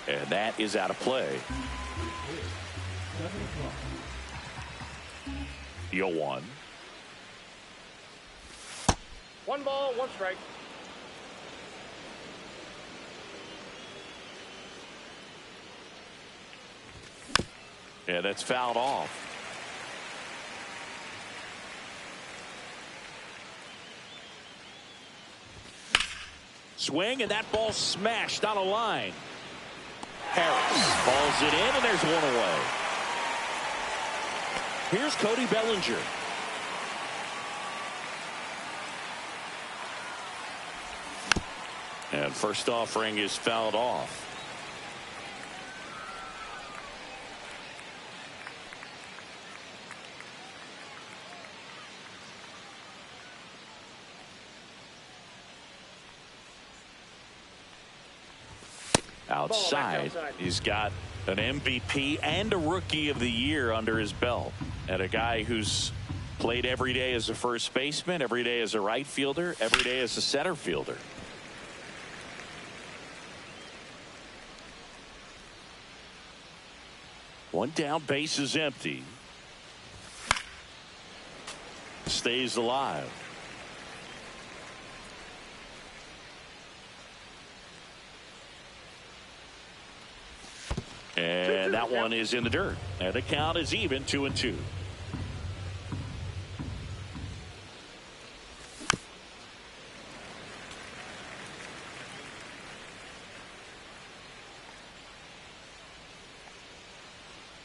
And that is out of play. 0-1. 1 ball, 1 strike. Yeah, that's fouled off. Swing, and that ball smashed on a line. Harris balls it in, and there's one away. Here's Cody Bellinger. And first offering is fouled off. Outside, he's got an MVP and a Rookie of the Year under his belt, and a guy who's played every day as a first baseman, every day as a right fielder, every day as a center fielder. One down, base is empty. Stays alive. And that one is in the dirt. And the count is even, 2-2.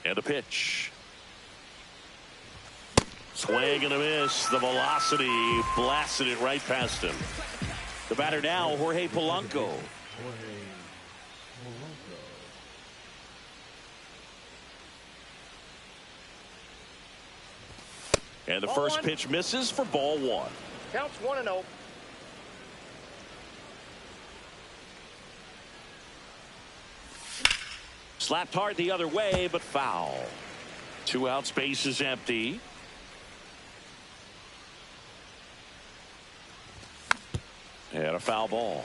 And a pitch. Swing and a miss. The velocity blasted it right past him. The batter now, Jorge Polanco. And the first pitch misses for ball 1. Counts 1-0. Slapped hard the other way, but foul. 2 outs, base is empty. And a foul ball.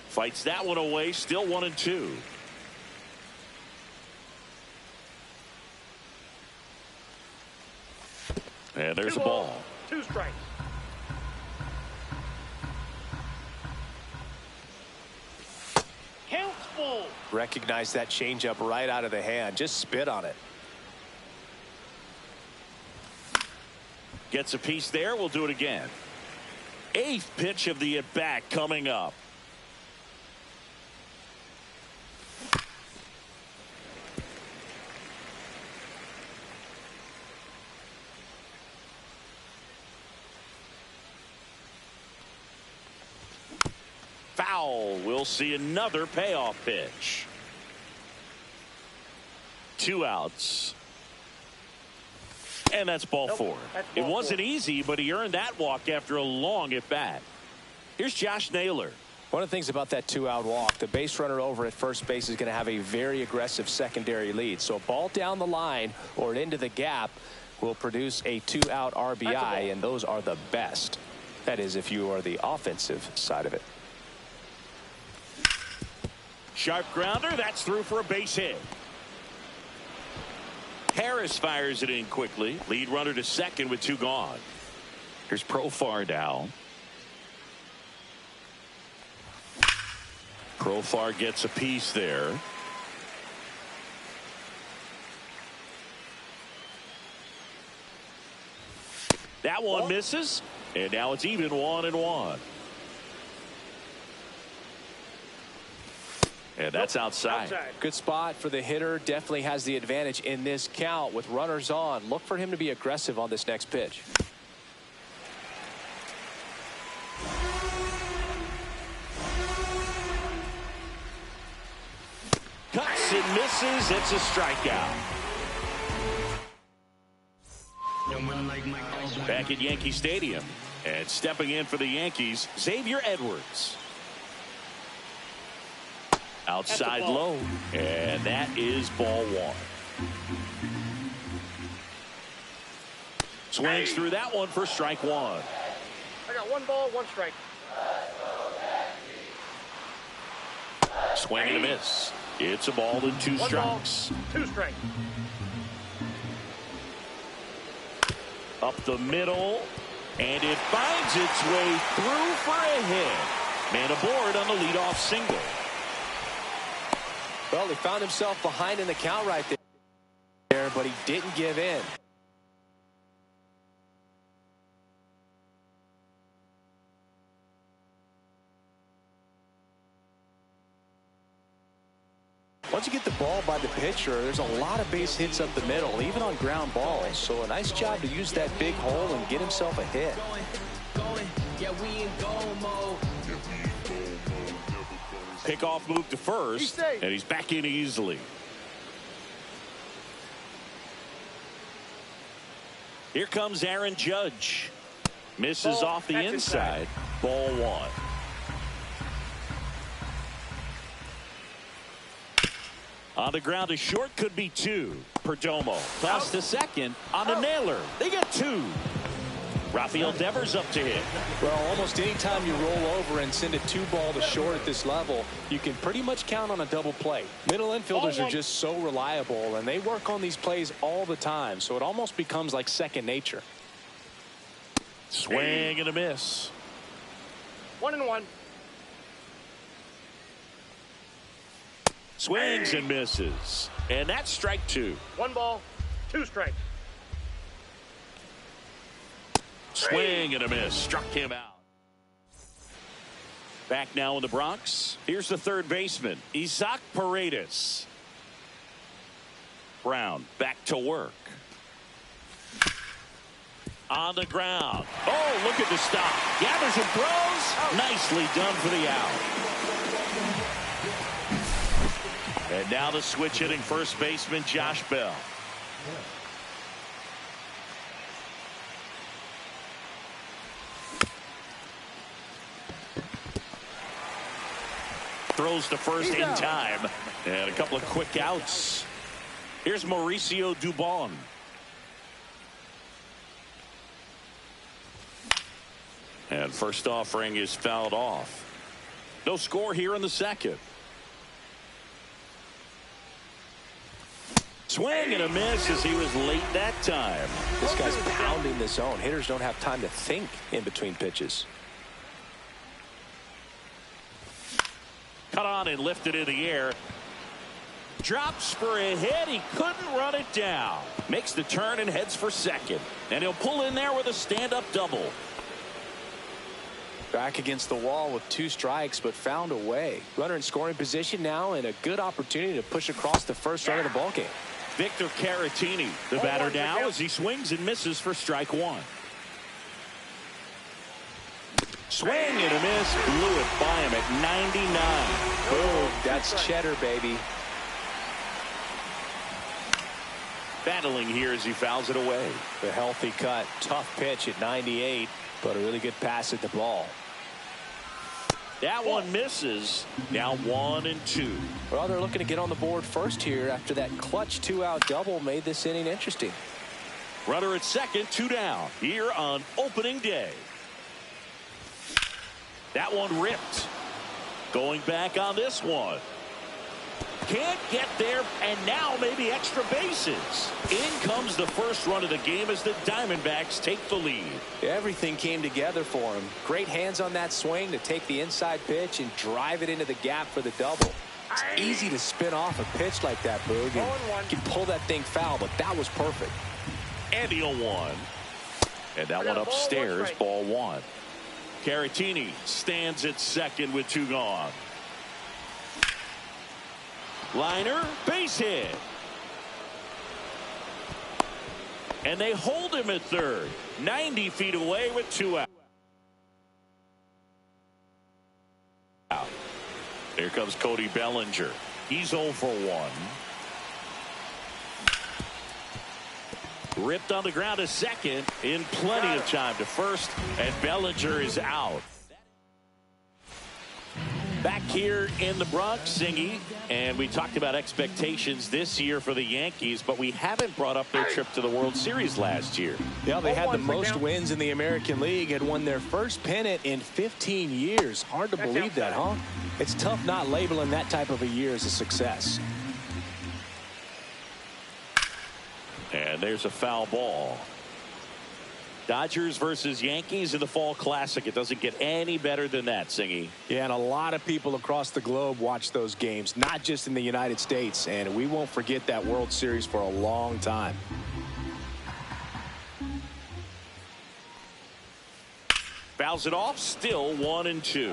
Fights that one away, still 1-2. And there's a ball. 2 strikes. Counts full. Recognize that changeup right out of the hand. Just spit on it. Gets a piece there. We'll do it again. 8th pitch of the at-bat coming up. Foul. We'll see another payoff pitch. 2 outs. And that's ball 4. It wasn't easy, but he earned that walk after a long at bat. Here's Josh Naylor. One of the things about that 2-out walk, the base runner over at first base is going to have a very aggressive secondary lead. So a ball down the line or into the gap will produce a 2-out RBI, and those are the best. That is, if you are the offensive side of it. Sharp grounder. That's through for a base hit. Harris fires it in quickly. Lead runner to second with 2 gone. Here's Profar now. Profar gets a piece there. That one misses, and now it's even 1-1. And that's outside. Good spot for the hitter. Definitely has the advantage in this count with runners on. Look for him to be aggressive on this next pitch. Cuts and misses. It's a strikeout. Back at Yankee Stadium. And stepping in for the Yankees, Xavier Edwards. Outside low, and that is ball 1. Swings through that one for strike one. I got 1 ball, 1 strike. Swing and a miss. It's a ball and 2 strikes. 2 strikes. Up the middle, and it finds its way through for a hit. Man aboard on the leadoff single. Well, he found himself behind in the count right there, but he didn't give in. Once you get the ball by the pitcher, there's a lot of base hits up the middle, even on ground balls. So a nice job to use that big hole and get himself a hit. Pickoff move to first, and he's back in easily. Here comes Aaron Judge. Misses off the inside. Ball 1. On the ground to short, could be 2. Perdomo toss to second on a nailer. They get 2. Rafael Devers up to hit. Well, almost any time you roll over and send a 2-ball to short at this level, you can pretty much count on a double play. Middle infielders are just so reliable, and they work on these plays all the time, so it almost becomes like second nature. Swing and a miss. 1-1. Swings and misses. And that's strike 2. 1 ball, 2 strikes. Swing and a miss. Struck him out. Back now in the Bronx. Here's the third baseman, Isaac Paredes. Brown back to work. On the ground. Oh, look at the stop. Gathers and throws. Nicely done for the out. And now the switch hitting first baseman, Josh Bell. Throws to first in time. And a couple of quick outs. Here's Mauricio Dubon. And first offering is fouled off. No score here in the second. Swing and a miss as he was late that time. This guy's pounding the zone. Hitters don't have time to think in between pitches. Cut on and lifted in the air. Drops for a hit. He couldn't run it down. Makes the turn and heads for second. And he'll pull in there with a stand-up double. Back against the wall with 2 strikes, but found a way. Runner in scoring position now, and a good opportunity to push across the first run of the ballgame. Victor Caratini, the batter now, as he swings and misses for strike 1. Swing and a miss. Blew it by him at 99. Boom. That's cheddar, baby. Battling here as he fouls it away. The healthy cut. Tough pitch at 98, but a really good pass at the ball. That one misses. Now 1-2. Well, they're looking to get on the board first here after that clutch 2-out double made this inning interesting. Runner at second, 2 down here on opening day. That one ripped. Going back on this one. Can't get there, and now maybe extra bases. In comes the first run of the game as the Diamondbacks take the lead. Everything came together for him. Great hands on that swing to take the inside pitch and drive it into the gap for the double. It's easy to spin off a pitch like that, Boog. You can pull that thing foul, but that was perfect. And the 0-1. And that one upstairs, ball 1. Caratini stands at second with 2 gone. Liner, base hit. And they hold him at third. 90 feet away with 2 out. Here comes Cody Bellinger. He's 0 for 1. Ripped on the ground to second in plenty of time to first, and Bellinger is out. Back here in the Bronx, Singy, and we talked about expectations this year for the Yankees, but we haven't brought up their trip to the World Series last year. Yeah, they had the most wins in the American League, had won their first pennant in 15 years. Hard to believe that, huh? It's tough not labeling that type of a year as a success. And there's a foul ball. Dodgers versus Yankees in the Fall Classic. It doesn't get any better than that, Singy. Yeah, and a lot of people across the globe watch those games, not just in the United States, and we won't forget that World Series for a long time. Fouls it off, still 1-2.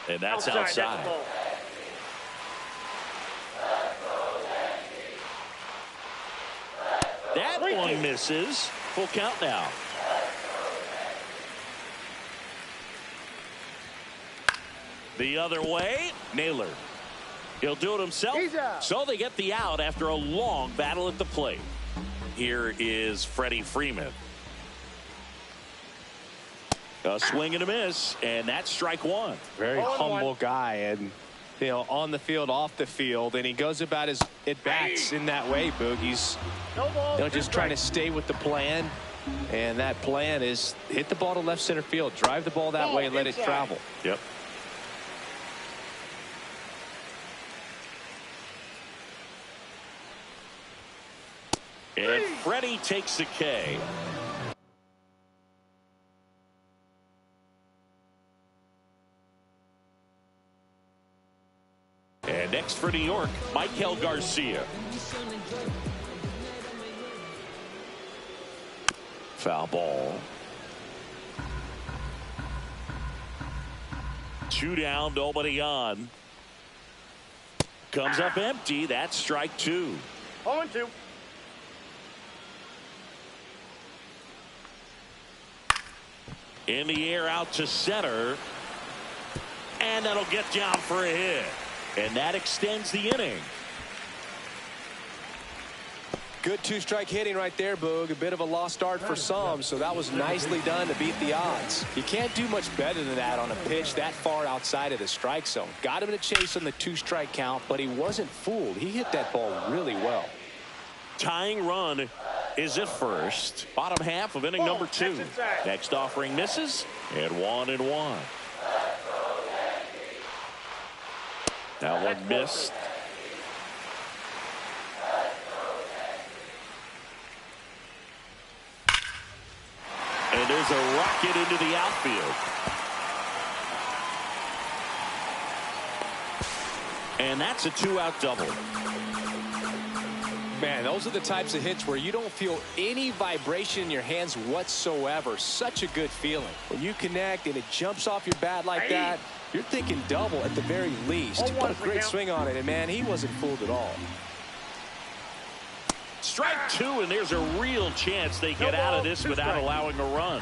And that's outside. That one misses. Full count now. The other way, Naylor. He'll do it himself. So they get the out after a long battle at the plate. Here is Freddie Freeman. A swing and a miss, and that's strike one. Very humble guy, and you know, on the field, off the field, and he goes about his at-bats in that way, Boog. He's just trying to stay with the plan, and that plan is hit the ball to left center field, drive the ball that way, and let it travel. Yep. And Freddie takes the K. And next for New York, Michael Garcia. Foul ball. 2 down, nobody on. Comes up empty. That's strike 2. 0-2. In the air out to center. And that'll get down for a hit. And that extends the inning. Good two-strike hitting right there, Boog. A bit of a lost start for some, so that was nicely done to beat the odds. You can't do much better than that on a pitch that far outside of the strike zone. Got him in a chase on the 2-strike count, but he wasn't fooled. He hit that ball really well. Tying run is at first. Bottom half of inning number 2. Next offering misses, and 1-1. That one missed. And there's a rocket into the outfield. And that's a 2-out double. Man, those are the types of hits where you don't feel any vibration in your hands whatsoever. Such a good feeling. When you connect and it jumps off your bat like that, you're thinking double at the very least. What a great swing on it, and man, he wasn't fooled at all. Strike 2, and there's a real chance they get out of this without allowing a run.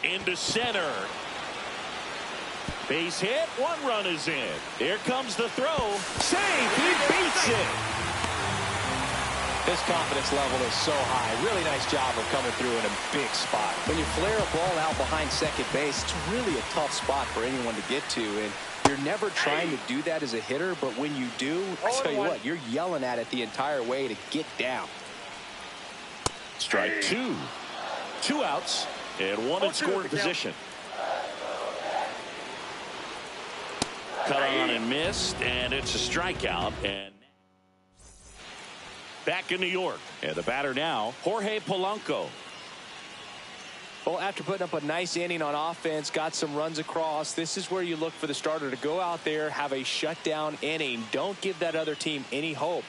Into center. Base hit. 1 run is in. Here comes the throw. Save. He beats it. His confidence level is so high. Really nice job of coming through in a big spot. When you flare a ball out behind second base, it's really a tough spot for anyone to get to. And you're never trying to do that as a hitter, but when you do, I tell you what, you're yelling at it the entire way to get down. Strike 2. 2 outs and 1 in scoring position. Cut on and missed, and it's a strikeout. And back in New York, and the batter now, Jorge Polanco. Well, after putting up a nice inning on offense, got some runs across, this is where you look for the starter to go out there, have a shutdown inning. Don't give that other team any hope.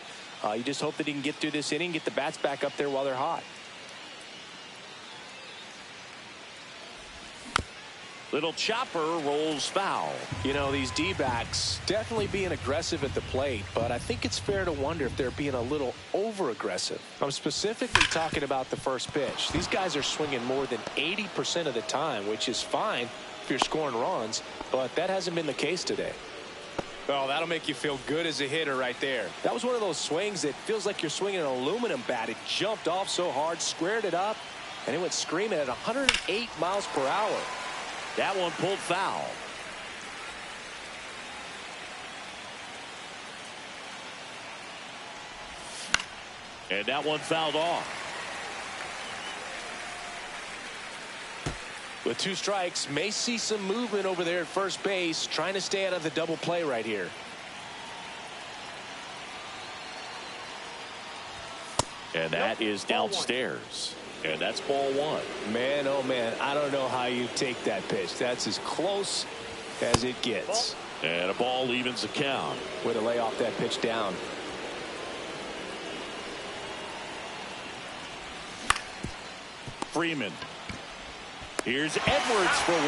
You just hope that he can get through this inning, get the bats back up there while they're hot. Little chopper rolls foul. You know, these D-backs definitely being aggressive at the plate, but I think it's fair to wonder if they're being a little over-aggressive. I'm specifically talking about the first pitch. These guys are swinging more than 80% of the time, which is fine if you're scoring runs, but that hasn't been the case today. Oh, that'll make you feel good as a hitter right there. That was one of those swings that feels like you're swinging an aluminum bat. It jumped off so hard, squared it up, and it went screaming at 108 miles per hour. That one pulled foul. And that one fouled off. With 2 strikes, may see some movement over there at first base, trying to stay out of the double play right here. And that is downstairs. And that's ball 1. Man, oh man, I don't know how you take that pitch. That's as close as it gets. And a ball evens the count. Way to lay off that pitch down. Freeman. Here's Edwards for 1.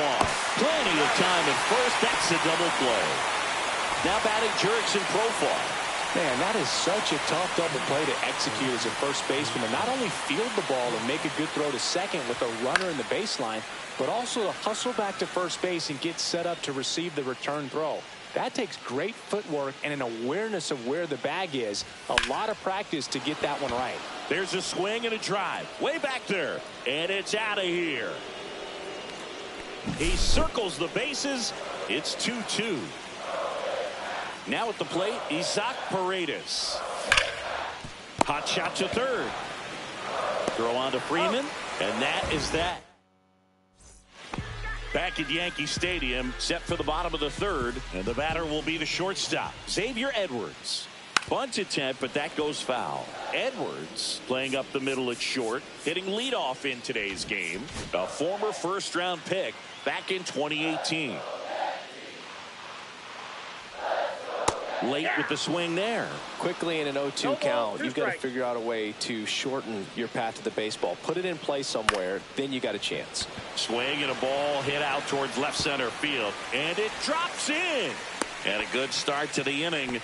Plenty of time at first. That's a double play. Now batting Jurickson Profar. Man, that is such a tough double play to execute as a first baseman, to not only field the ball and make a good throw to second with a runner in the baseline, but also to hustle back to first base and get set up to receive the return throw. That takes great footwork and an awareness of where the bag is. A lot of practice to get that one right. There's a swing and a drive. Way back there. And it's out of here. He circles the bases. It's 2-2. Now at the plate, Isaac Paredes. Hot shot to third. Throw on to Freeman, and that is that. Back at Yankee Stadium, set for the bottom of the third, and the batter will be the shortstop, Xavier Edwards. Bunt attempt, but that goes foul. Edwards playing up the middle at short, hitting leadoff in today's game. A former first-round pick back in 2018. Late with the swing there. Quickly in an 0-2 count, you've got to figure out a way to shorten your path to the baseball. Put it in play somewhere, then you got a chance. Swing and a ball hit out towards left center field, and it drops in. And a good start to the inning.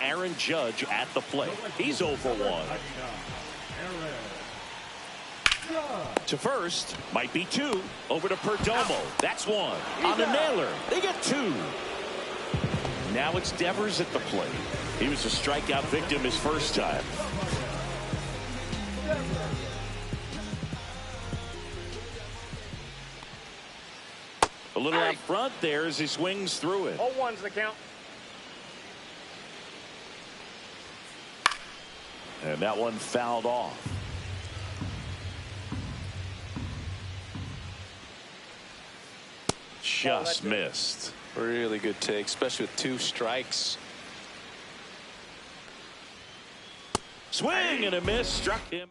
Aaron Judge at the plate. He's 0 for 1. To first, might be 2. Over to Perdomo. That's 1. On a nailer. They get 2. Now it's Devers at the plate. He was a strikeout victim his first time. A little out front there as he swings through it. 0-1's the count. And that one fouled off. Just missed. Really good take, especially with 2 strikes. Swing and a miss. Struck him.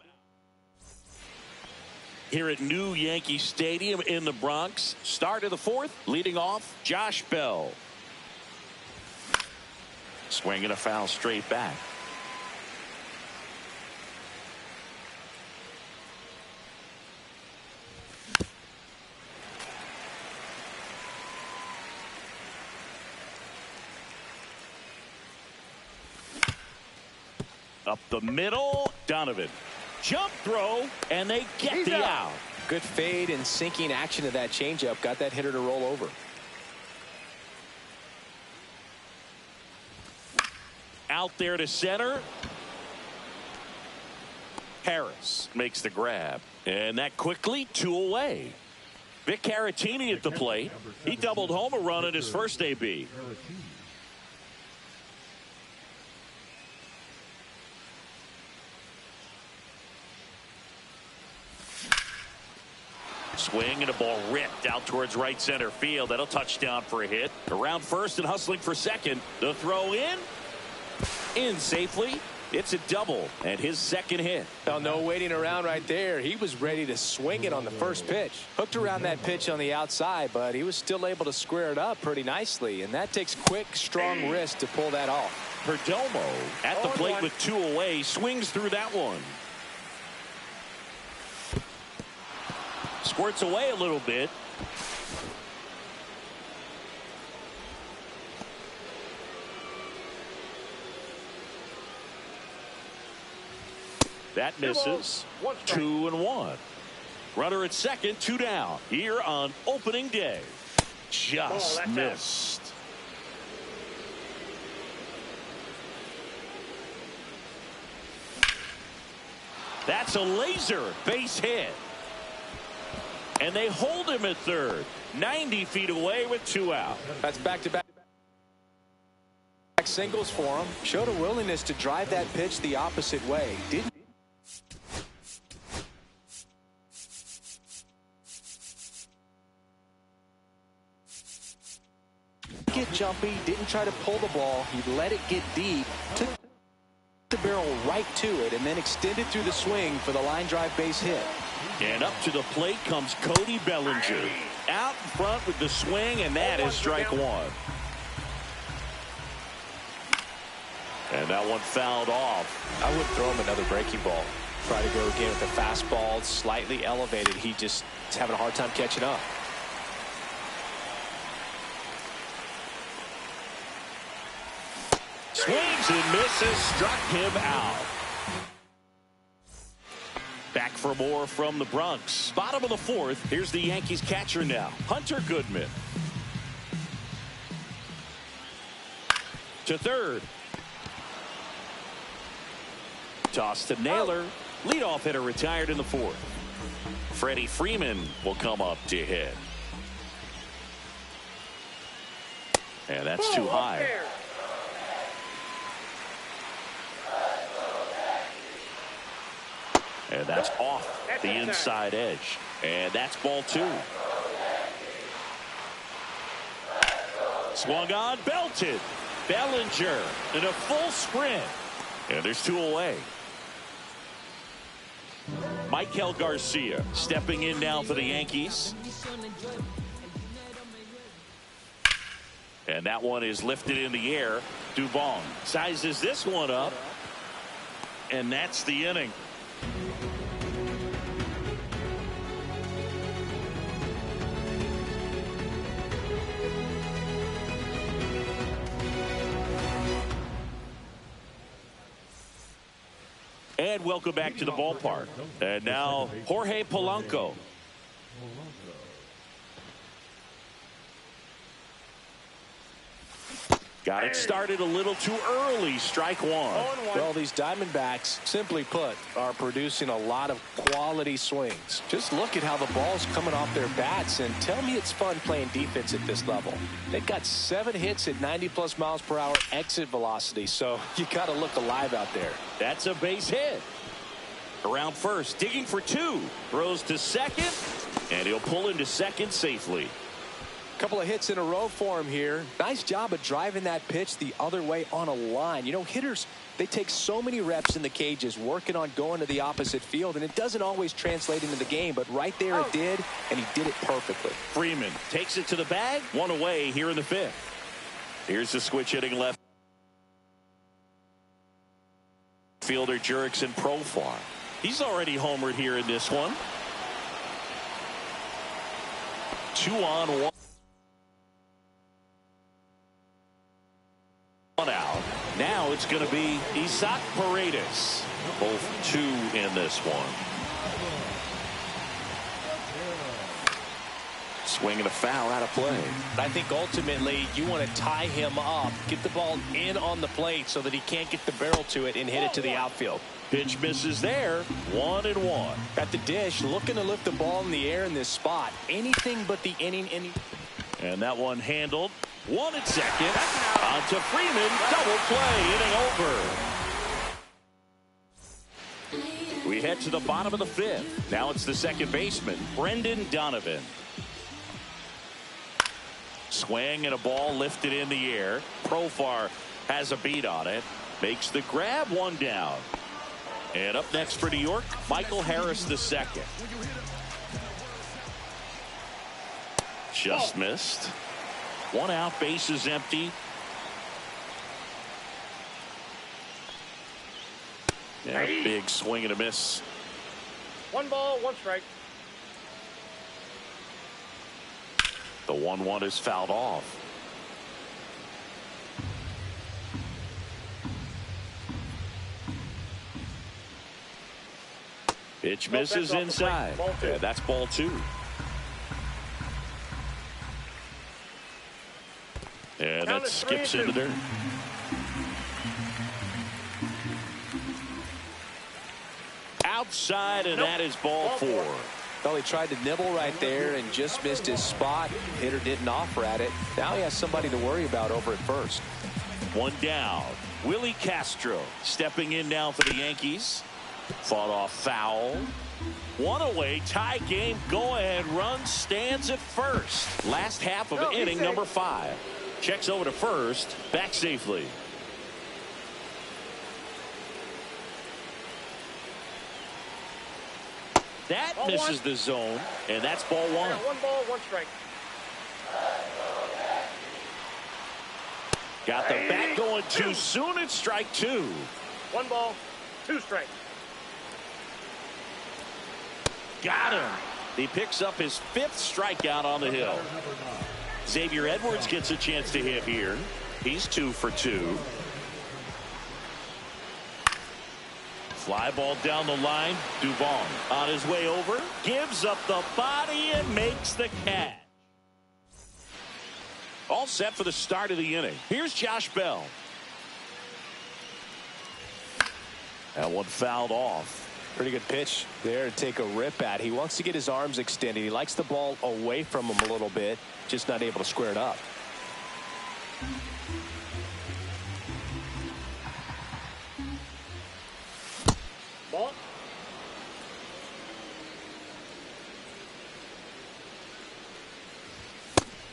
Here at New Yankee Stadium in the Bronx. Start of the 4th. Leading off, Josh Bell. Swing and a foul straight back. Up the middle, Donovan. Jump throw, and they get the out. Good fade and sinking action of that changeup. Got that hitter to roll over. Out there to center. Harris makes the grab. And that quickly 2 away. Vic Caratini at the plate. He doubled home a run in his first AB. Swing and a ball ripped out towards right center field. That'll touchdown for a hit. Around first and hustling for second. The throw in safely. It's a double and his second hit. Well, no waiting around right there. He was ready to swing it on the first pitch. Hooked around that pitch on the outside, but he was still able to square it up pretty nicely, and that takes quick, strong wrist to pull that off. Perdomo at the plate with 2 away. Swings through that one. Squirts away a little bit. That misses. 2-1. Runner at second, 2 down here on opening day. Just missed. That's a laser base hit. And they hold him at third. 90 feet away with 2 out. That's back-to-back singles for him. Showed a willingness to drive that pitch the opposite way. Didn't get jumpy, didn't try to pull the ball. He let it get deep, took the barrel right to it, and then extended through the swing for the line drive base hit. And up to the plate comes Cody Bellinger. Out in front with the swing, and that is strike one. And that one fouled off. I wouldn't throw him another breaking ball. Try to go again with the fastball, slightly elevated. He just is having a hard time catching up. Swings and misses, struck him out. Back for more from the Bronx. Bottom of the fourth. Here's the Yankees catcher now, Hunter Goodman. To third. Toss to Naylor. Leadoff hitter retired in the fourth. Freddie Freeman will come up to hit. And that's too high. And that's off the inside edge. And that's ball 2. Swung on, belted. Bellinger in a full sprint. And there's 2 away. Michael Garcia stepping in now for the Yankees. And that one is lifted in the air. Dubon sizes this one up. And that's the inning. And welcome back to the ballpark. And now Jorge Polanco. Got it started a little too early. Strike one. Well, these Diamondbacks, simply put, are producing a lot of quality swings. Just look at how the ball's coming off their bats, and tell me it's fun playing defense at this level. They've got 7 hits at 90+ miles per hour exit velocity, so you got to look alive out there. That's a base hit. Around first, digging for 2. Throws to second, and he'll pull into second safely. Couple of hits in a row for him here. Nice job of driving that pitch the other way on a line. You know, hitters, they take so many reps in the cages working on going to the opposite field, and it doesn't always translate into the game, but right there it did, and he did it perfectly. Freeman takes it to the bag. 1 away here in the 5th. Here's the switch hitting left fielder Jurickson Profar. He's already homered here in this one. 2 on 1. Out. Now it's going to be Isaac Paredes. Both 2 in this one. Swing and a foul out of play. I think ultimately you want to tie him up, get the ball in on the plate so that he can't get the barrel to it and hit it to the outfield. Pitch misses there. 1-1. At the dish, looking to lift the ball in the air in this spot. Anything but the inning. And that one handled. 1 at second. On to Freeman. Double play. Inning over. We head to the bottom of the 5th. Now it's the second baseman, Brendan Donovan. Swing and a ball lifted in the air. Profar has a beat on it. Makes the grab. 1 down. And up next for New York, Michael Harris II. Just missed. 1 out, base is empty. Yeah, big swing and a miss. 1 ball, 1 strike. The 1-1 is fouled off. Pitch misses inside. Yeah, that's ball 2. that skips in the dirt. Outside, and that is ball 4. Well, he tried to nibble right there and just missed his spot. Hitter didn't offer at it. Now he has somebody to worry about over at first. One down. Willie Castro stepping in now for the Yankees. Fought off foul. One away. Tie game. Go ahead run stands at first. Last half of inning number 5. Checks over to first. Back safely. That ball misses 1. the zone, and that's ball 1. 1 ball, 1 strike. Got the bat going too soon. It's strike 2. 1 ball, 2 strike. Got him. He picks up his 5th strikeout on the hill. Xavier Edwards gets a chance to hit here. He's 2 for 2. Fly ball down the line. Dubon on his way over. Gives up the body and makes the catch. All set for the start of the inning. Here's Josh Bell. That one fouled off. Pretty good pitch there to take a rip at. He wants to get his arms extended. He likes the ball away from him a little bit. Just not able to square it up. Ball.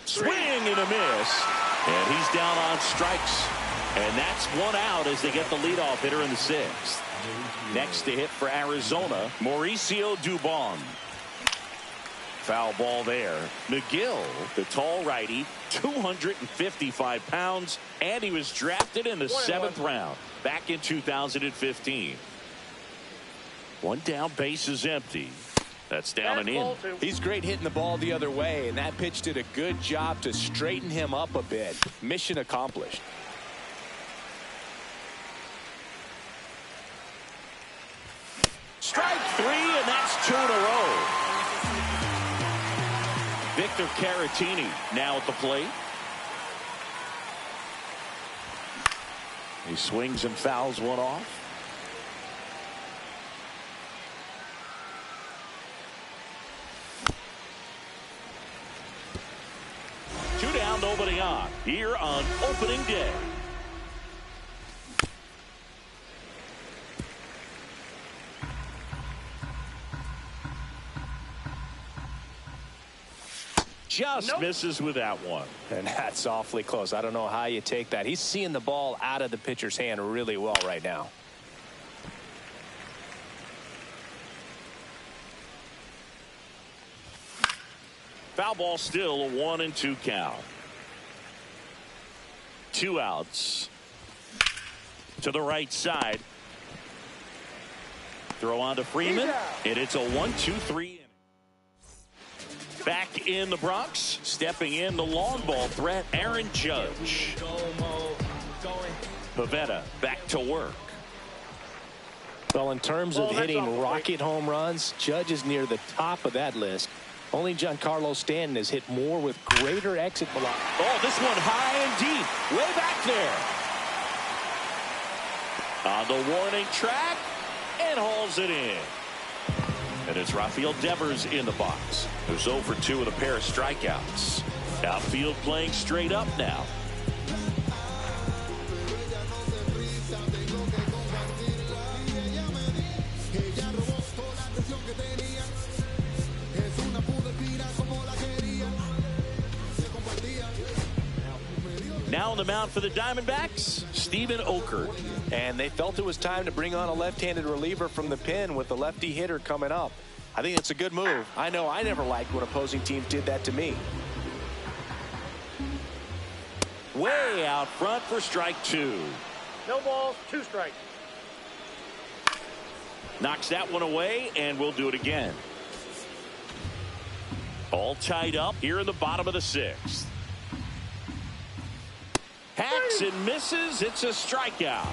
Swing and a miss. And he's down on strikes. And that's 1 out as they get the leadoff hitter in the 6th. Next to hit for Arizona, Mauricio Dubon. Foul ball there. McGill, the tall righty, 255 pounds, and he was drafted in the 7th round back in 2015. 1 down, base is empty. That's down and in. He's great hitting the ball the other way, and that pitch did a good job to straighten him up a bit. Mission accomplished. Strike 3, and that's 2 in a row. Victor Caratini now at the plate. He swings and fouls one off. Two down, nobody on here on opening day. Just misses with that one. And that's awfully close. I don't know how you take that. He's seeing the ball out of the pitcher's hand really well right now. Foul ball still, a 1-2 count. 2 outs. To the right side. Throw on to Freeman. And it's a 1-2-3. Back in the Bronx, stepping in the long ball threat, Aaron Judge. Pivetta back to work. Well, in terms of hitting rocket home runs, Judge is near the top of that list. Only Giancarlo Stanton has hit more with greater exit velocity. Oh, this one high and deep, way back there. On the warning track, and hauls it in. And it's Rafael Devers in the box, who's 0 for 2 with a pair of strikeouts. Outfield playing straight up now. Now on the mound for the Diamondbacks, Steven Okert. And they felt it was time to bring on a left-handed reliever from the pen with the lefty hitter coming up. I think it's a good move. I know I never liked when opposing teams did that to me. Way out front for strike 2. No balls, 2 strikes. Knocks that one away, and we'll do it again. All tied up here in the bottom of the 6th. Hacks and misses. It's a strikeout.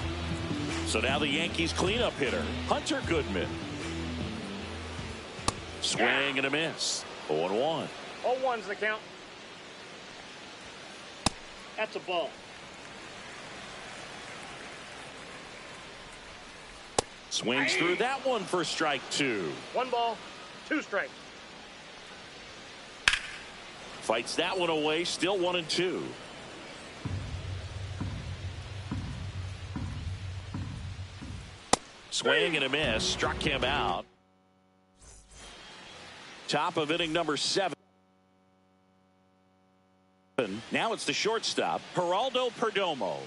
So now the Yankees cleanup hitter, Hunter Goodman. Swing and a miss. 0-1. 0-1's the count. That's a ball. Swings through that one for strike 2. 1 ball, 2 strikes. Fights that one away, still 1-2. Swing and a miss, struck him out. Top of inning number 7. Now it's the shortstop, Geraldo Perdomo.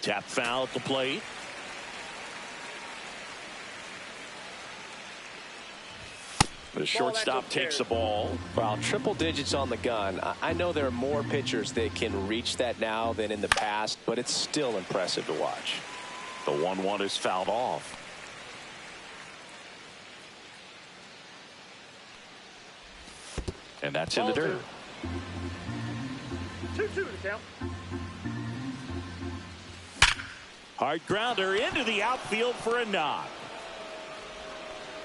Tap foul at the plate. The shortstop takes the ball. Well, triple digits on the gun. I know there are more pitchers that can reach that now than in the past, but it's still impressive to watch. The 1-1 is fouled off. And that's in the dirt. 2-2 to count. Hard grounder into the outfield for a knock.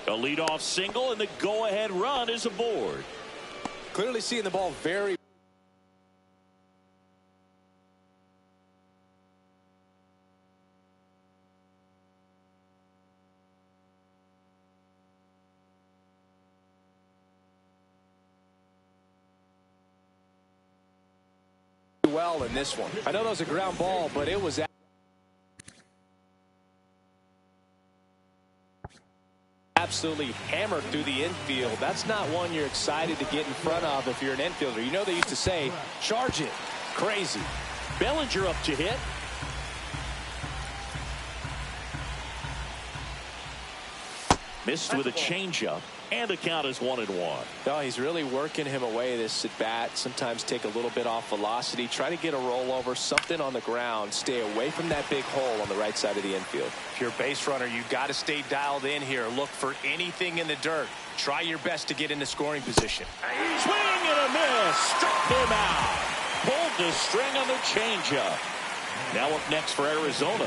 A leadoff single, and the go-ahead run is aboard. Clearly seeing the ball very well in this one. I know that was a ground ball, but it was absolutely hammered through the infield. That's not one you're excited to get in front of if you're an infielder. You know they used to say, charge it. Crazy. Bellinger up to hit. Missed with a changeup, and the count is 1-1. No, he's really working him away this at bat. Sometimes take a little bit off velocity. Try to get a rollover, something on the ground. Stay away from that big hole on the right side of the infield. If you're a base runner, you've got to stay dialed in here. Look for anything in the dirt. Try your best to get into scoring position. Swing and a miss. Struck him out. Pulled the string on the changeup. Now up next for Arizona.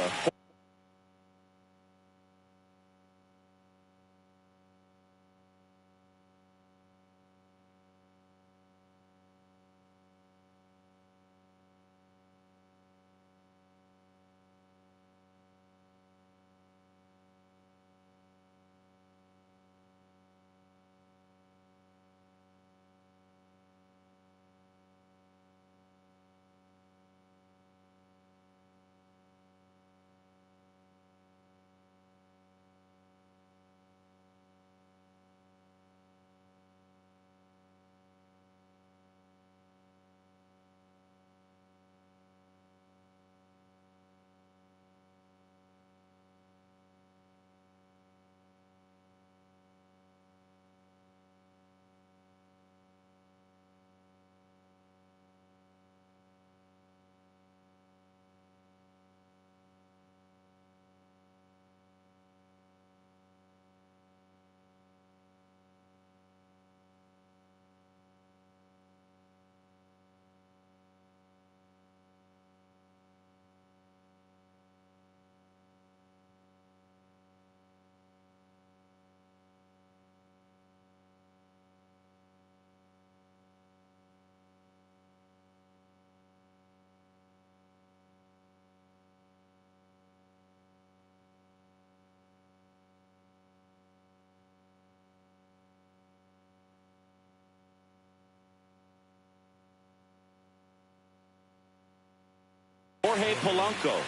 Jorge Polanco.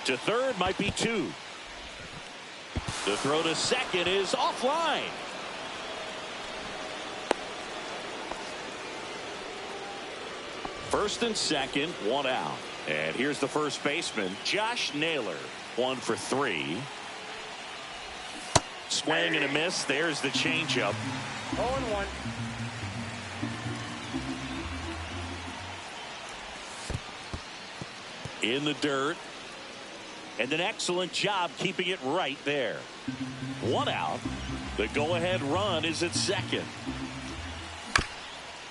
To third might be 2. The throw to second is offline. First and second, 1 out. And here's the first baseman, Josh Naylor, 1 for 3. Swing and a miss. There's the changeup. 0-1. In the dirt. And an excellent job keeping it right there. 1 out. The go-ahead run is at second.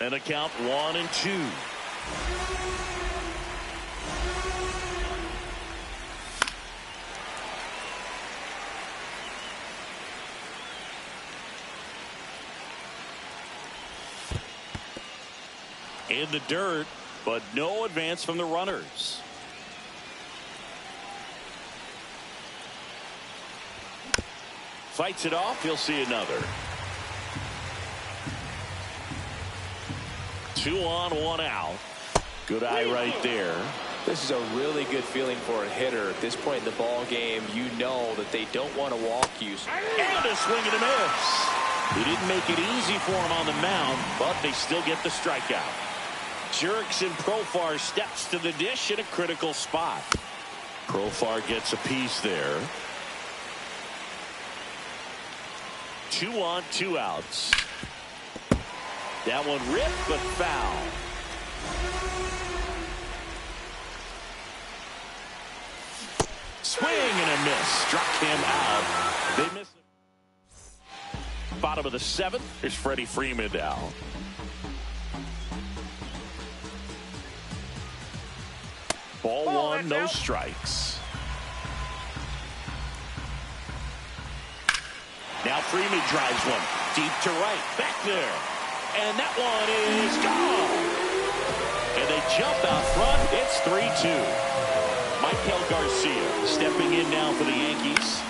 And a count 1-2. in the dirt, but no advance from the runners. Fights it off. He'll see another. 2 on, 1 out. Good eye right there. This is a really good feeling for a hitter. At this point in the ball game, you know that they don't want to walk you. And a swing and a miss. He didn't make it easy for him on the mound, but they still get the strikeout. Jerks and Profar steps to the dish in a critical spot. Profar gets a piece there. 2 on, 2 outs. That one ripped, but foul. Swing and a miss. Struck him out. They miss it. Bottom of the 7th. Here's Freddie Freeman now. Ball 1, no strikes. Now Freeman drives one deep to right. Back there. And that one is gone. And they jump out front. It's 3-2. Michael Garcia stepping in now for the Yankees.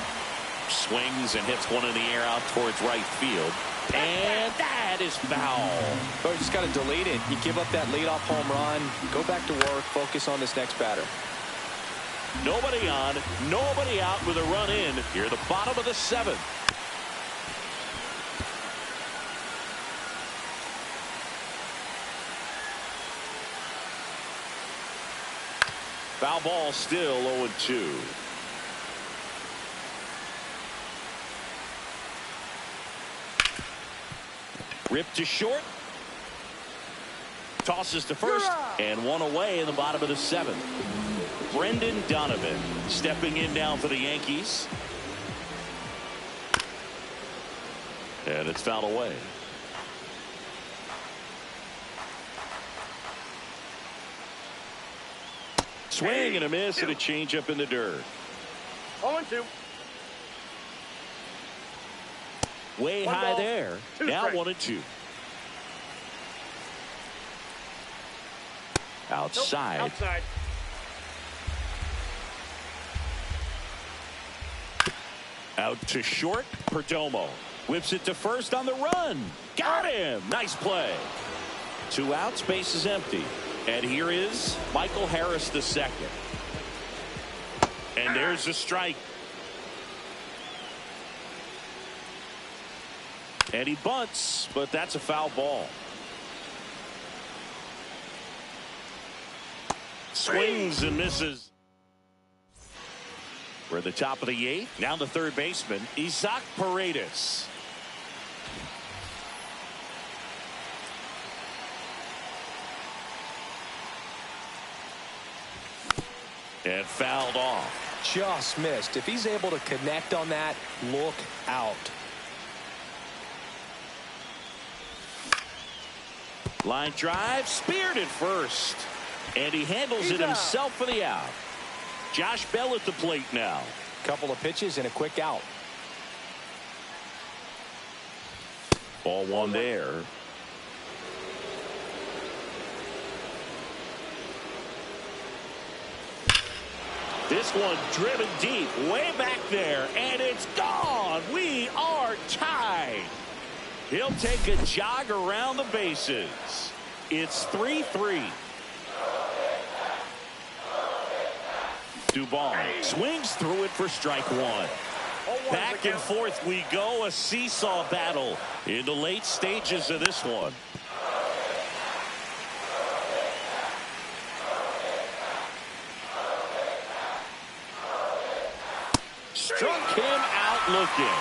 Swings and hits one in the air out towards right field. And that is foul. Oh, you just got to delete it. You give up that leadoff home run. Go back to work. Focus on this next batter. Nobody on, nobody out with a run in. Here at the bottom of the 7th. Foul ball, still 0-2. Ripped to short. Tosses to first. And one away in the bottom of the 7th. Brendan Donovan stepping in down for the Yankees. And it's fouled away. Swing and a miss and a changeup in the dirt. 0-2. Way One high ball, there. Now 1-2. Outside. Nope, outside. Out to short. Perdomo whips it to first on the run. Got him. Nice play. 2 outs. Base is empty. And here is Michael Harris II. And there's a strike. And he bunts, but that's a foul ball. Swings and misses. We're at the top of the 8th. Now the third baseman, Isaac Paredes. And fouled off. Just missed. If he's able to connect on that, look out. Line drive, speared at first. And he handles it himself for the out. Josh Bell at the plate now. Couple of pitches and a quick out. Ball 1 there. This one driven deep, way back there, and it's gone. We are tied. He'll take a jog around the bases. It's 3-3. Duvall swings through it for strike 1. Back and forth we go, a seesaw battle in the late stages of this one. Struck him out looking.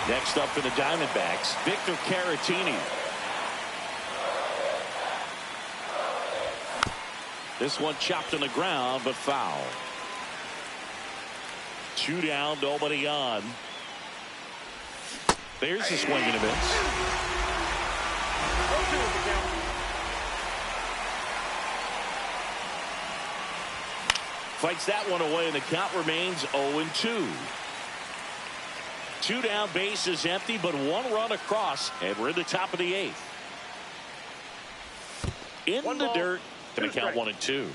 Next up for the Diamondbacks, Victor Caratini. This one chopped on the ground, but foul. 2 down, nobody on. There's a swing and a miss. Fights that one away, and the count remains 0-2. 2 down, base is empty, but 1 run across, and we're in the top of the 8th. in One the ball, dirt. Going to count strikes. 1-2.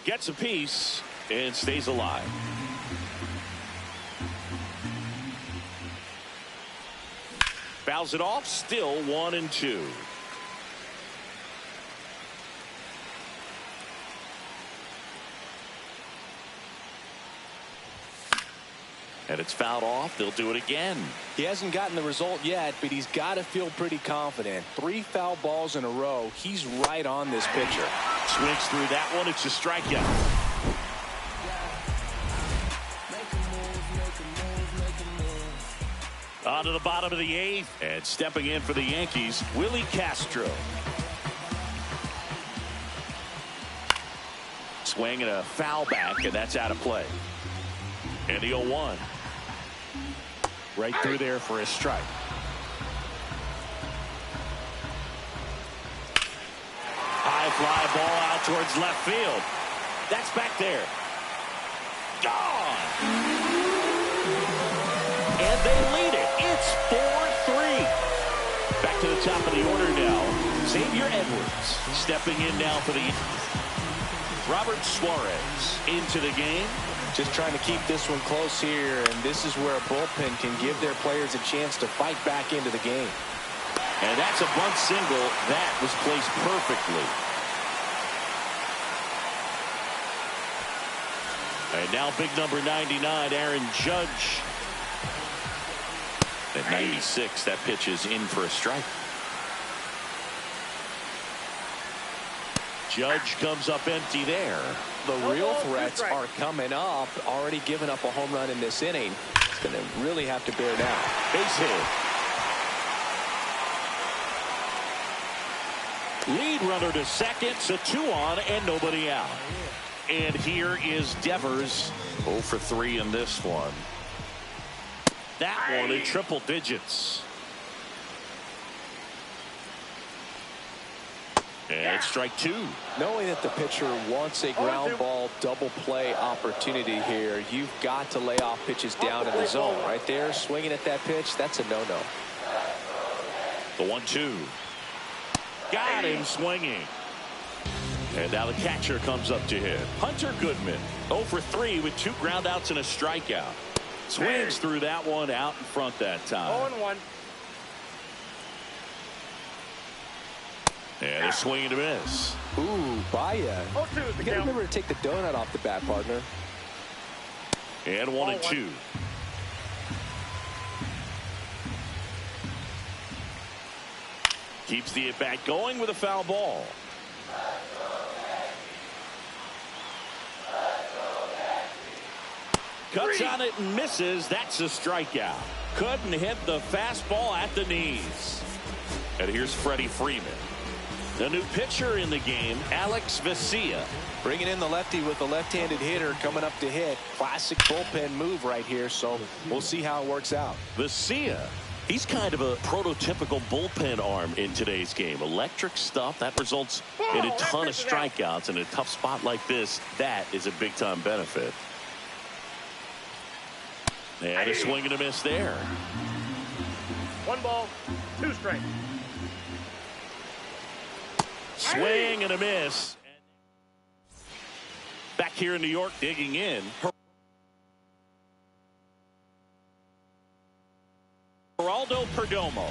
Gets a piece and stays alive. Fouls it off. Still 1-2. And it's fouled off. They'll do it again. He hasn't gotten the result yet, but he's got to feel pretty confident. 3 foul balls in a row. He's right on this pitcher. Swings through that one. It's a strikeout. On to the bottom of the 8th. And stepping in for the Yankees, Willie Castro. Swing and a foul back, and that's out of play. And the 0-1. Right through there for a strike. High fly ball out towards left field. That's back there. Gone. And they lead it. It's 4-3. Back to the top of the order now. Xavier Edwards stepping in now for the Robert Suarez into the game. Just trying to keep this one close here, and this is where a bullpen can give their players a chance to fight back into the game. And that's a bunt single. That was placed perfectly. And now big number 99, Aaron Judge. At 96, that pitch is in for a strike. Judge comes up empty there. The real threats are coming up. Already given up a home run in this inning. It's going to really have to bear down. Base hit. Lead runner to second, so 2 on and nobody out. And here is Devers. 0 for 3 in this one. That one in triple digits. And it's strike 2. Knowing that the pitcher wants a ground ball double play opportunity here, you've got to lay off pitches down in the zone. Right there, swinging at that pitch, that's a no-no. The 1-2. Got him swinging. And now the catcher comes up to hit. Hunter Goodman, 0 for 3 with 2 groundouts and a strikeout. Swings through that one out in front that time. 0-1. And a swing and a miss. Ooh, Baya. 0-2 You got to remember to take the donut off the bat, partner. And 1-2. Keeps the at-bat going with a foul ball. Cuts on it and misses. That's a strikeout. Couldn't hit the fastball at the knees. And here's Freddie Freeman. The new pitcher in the game, Alex Vesia. Bringing in the lefty with the left-handed hitter coming up to hit. Classic bullpen move right here, so we'll see how it works out. Vesia, he's kind of a prototypical bullpen arm in today's game. Electric stuff that results in a ton of strikeouts. In a tough spot like this, that is a big-time benefit. And a swing and a miss there. 1 ball, 2 strikes. Swing and a miss. Back here in New York, digging in. Geraldo Perdomo.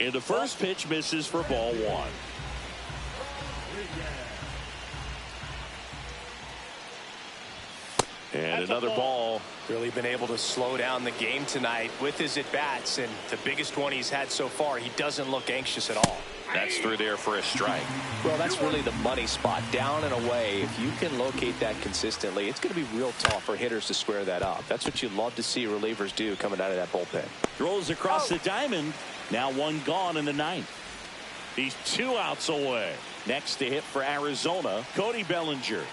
And the first pitch misses for ball 1. And another ball. Really been able to slow down the game tonight with his at-bats, and the biggest one he's had so far. He doesn't look anxious at all. That's through there for a strike. Well, that's really the money spot, down and away. If you can locate that consistently, it's going to be real tough for hitters to square that up. That's what you love to see relievers do coming out of that bullpen. Throws across the diamond. Now 1 gone in the 9th. He's 2 outs away. Next to hit for Arizona, Cody Bellinger.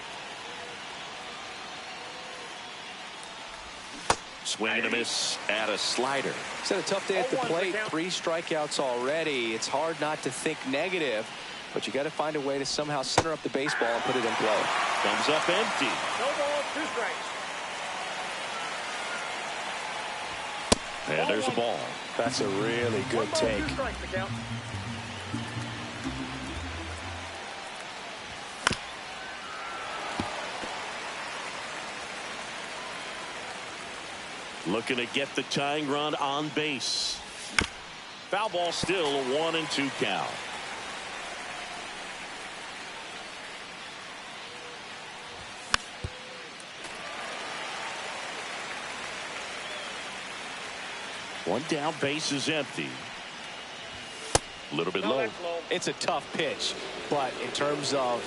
Swing and a miss at a slider. He's had a tough day at the plate. 3 strikeouts already. It's hard not to think negative, but you got to find a way to somehow center up the baseball and put it in play. Comes up empty. No ball, 2 strikes. And there's a ball. That's a really good 1 ball, take. 2 strikes to count. Looking to get the tying run on base. Foul ball, still a 1-2 count. One down, base is empty. A little bit No, low. that's low. It's a tough pitch, but in terms of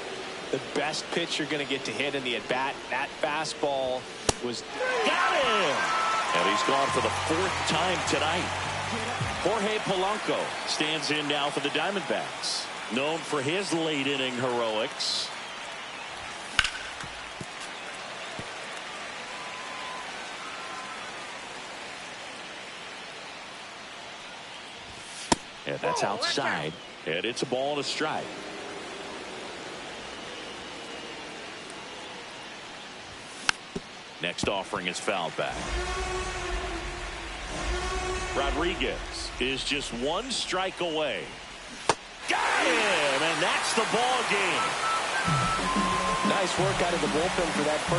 the best pitch you're going to get to hit in the at-bat, that fastball was... Got him! And he's gone for the 4th time tonight. Jorge Polanco stands in now for the Diamondbacks. Known for his late inning heroics. And that's outside. And it's a ball and a strike. Next offering is fouled back. Rodriguez is just 1 strike away. Got him! And that's the ball game. Nice work out of the bullpen for that first.